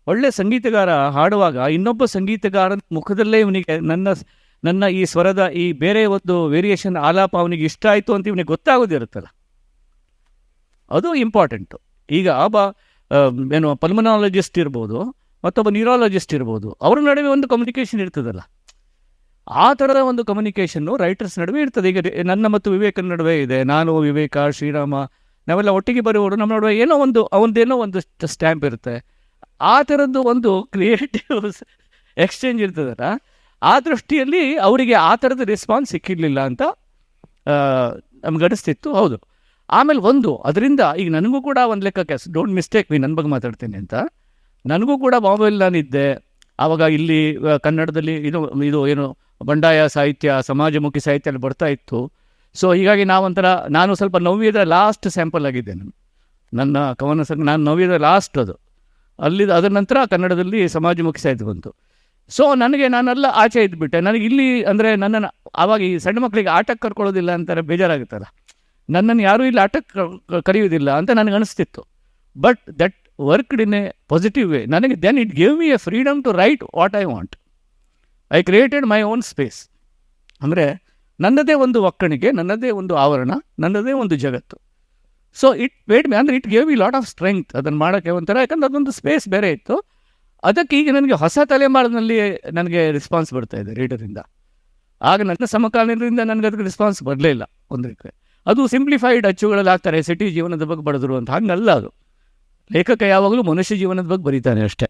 ಒಳ್ಳೆ ಸಂಗೀತಗಾರ ಹಾಡುವಾಗ ಇನ್ನೊಬ್ಬ ಸಂಗೀತಗಾರನ ಮುಖದಲ್ಲೇ ಇವನಿಗೆ ನನ್ನ ಈ ಸ್ವರದ ಈ ಬೇರೆ ಒಂದು ವೇರಿಯೇಷನ್ ಆಲಾಪ ಅವನಿಗೆ ಇಷ್ಟ ಆಯಿತು ಅಂತ ಇವನಿಗೆ ಗೊತ್ತಾಗೋದಿರುತ್ತಲ್ಲ, ಅದು ಇಂಪಾರ್ಟೆಂಟು. ಈಗ ಏನು ಪಲ್ಮನಾಲಜಿಸ್ಟ್ ಇರ್ಬೋದು, ಮತ್ತೊಬ್ಬ ನ್ಯೂರಾಲಜಿಸ್ಟ್ ಇರ್ಬೋದು, ಅವ್ರ ನಡುವೆ ಒಂದು ಕಮ್ಯುನಿಕೇಷನ್ ಇರ್ತದಲ್ಲ, ಆ ಥರದ ಒಂದು ಕಮ್ಯುನಿಕೇಷನ್ನು ರೈಟರ್ಸ್ ನಡುವೆ ಇರ್ತದೆ. ಈಗ ನನ್ನ ಮತ್ತು ವಿವೇಕನ ನಡುವೆ ಇದೆ, ನಾನು ವಿವೇಕ ಶ್ರೀರಾಮ ನಾವೆಲ್ಲ ಒಟ್ಟಿಗೆ ಬರುವವರು, ನಮ್ಮ ನಡುವೆ ಏನೋ ಒಂದು ಸ್ಟ್ಯಾಂಪ್ ಇರುತ್ತೆ. ಆ ಥರದ್ದು ಒಂದು ಕ್ರಿಯೇಟಿವ್ ಎಕ್ಸ್ಚೇಂಜ್ ಇರ್ತದಲ್ಲ, ಆ ದೃಷ್ಟಿಯಲ್ಲಿ ಅವರಿಗೆ ಆ ಥರದ ರೆಸ್ಪಾನ್ಸ್ ಸಿಕ್ಕಿರಲಿಲ್ಲ ಅಂತ ನಮ್ಗೆ ಅನಿಸ್ತಿತ್ತು. ಹೌದು. ಆಮೇಲೆ ಅದರಿಂದ ಈಗ ನನಗೂ ಕೂಡ ಒಂದು ಲೆಕ್ಕಕ್ಕೆ, ಡೋಂಟ್ ಮಿಸ್ಟೇಕ್ ಮೀ, ನನ್ನ ಬಗ್ಗೆ ಮಾತಾಡ್ತೀನಿ ಅಂತ, ನನಗೂ ಕೂಡ ಬಾಂಬೆಯಲ್ಲಿ ನಾನಿದ್ದೆ ಆವಾಗ. ಇಲ್ಲಿ ಕನ್ನಡದಲ್ಲಿ ಇದು ಏನು ಬಂಡಾಯ ಸಾಹಿತ್ಯ, ಸಮಾಜಮುಖಿ ಸಾಹಿತ್ಯ ಅಲ್ಲಿ ಬರ್ತಾ ಇತ್ತು. ಸೊ ಹೀಗಾಗಿ ನಾನು ಸ್ವಲ್ಪ ನವ್ಯದ ಲಾಸ್ಟ್ ಸ್ಯಾಂಪಲ್ ಆಗಿದ್ದೆ. ನನ್ನ ಕವನ ನಾನು ನವ್ಯದ ಲಾಸ್ಟ್ ಅದು. ಅದರ ನಂತರ ಕನ್ನಡದಲ್ಲಿ ಸಮಾಜಮುಖಿ ಸಾಹಿತ್ಯ ಬಂತು. ಸೊ ನಾನೆಲ್ಲ ಆಚೆ ಇದ್ಬಿಟ್ಟೆ. ನನಗೆ ಇಲ್ಲಿ ಅಂದರೆ ನನ್ನನ್ನು ಆವಾಗ ಈ ಸಣ್ಣ ಮಕ್ಕಳಿಗೆ ಆಟಕ್ಕೆ ಕರ್ಕೊಳ್ಳೋದಿಲ್ಲ ಅಂತಾರೆ, ಬೇಜಾರಾಗುತ್ತಲ್ಲ, ನನ್ನನ್ನು ಯಾರೂ ಇಲ್ಲಿ ಆಟಕ್ಕೆ ಕರೆಯೋದಿಲ್ಲ ಅಂತ ನನಗೆ ಅನಿಸ್ತಿತ್ತು. But that worked in a positive way. ನನಗೆ then it gave me a freedom to write what I want. I created my own space. ಅಂದರೆ ನನ್ನದೇ ಒಂದು ಒಕ್ಕಣಿಗೆ, ನನ್ನದೇ ಒಂದು ಆವರಣ, ನನ್ನದೇ ಒಂದು ಜಗತ್ತು. ಸೊ ಇಟ್ ಮೇಡ್ ಮಿ, ಅಂದರೆ it gave me lot of strength ಅದನ್ನು ಮಾಡೋಕ್ಕೆ ಒಂಥರ. ಯಾಕಂದ್ರೆ ಅದೊಂದು ಸ್ಪೇಸ್ ಬೇರೆ ಇತ್ತು. ಅದಕ್ಕೆ ಈಗ ನನಗೆ ಹೊಸ ತಲೆಮಾರಿನಲ್ಲಿ ನನಗೆ ರೆಸ್ಪಾನ್ಸ್ ಬರ್ತಾ ಇದೆ ರೀಡರಿಂದ. ಆಗ ನನ್ನ ಸಮಕಾಲೀನರಿಂದ ನನಗೆ ಅದಕ್ಕೆ ರೆಸ್ಪಾನ್ಸ್ ಬರಲೇ ಇಲ್ಲ. ಒಂದಕ್ಕೆ ಅದು ಸಿಂಪ್ಲಿಫೈಡ್ ಅಚ್ಚುಗಳಲ್ಲಿ ಆಗ್ತಾರೆ, ಸಿಟಿ ಜೀವನದ ಬಗ್ಗೆ ಬರೆದ್ರು ಅಂತ. ಹಂಗಲ್ಲ ಅದು. ಲೇಖಕ ಯಾವಾಗಲೂ ಮನುಷ್ಯ ಜೀವನದ ಬಗ್ಗೆ ಬರೀತಾನೆ ಅಷ್ಟೇ.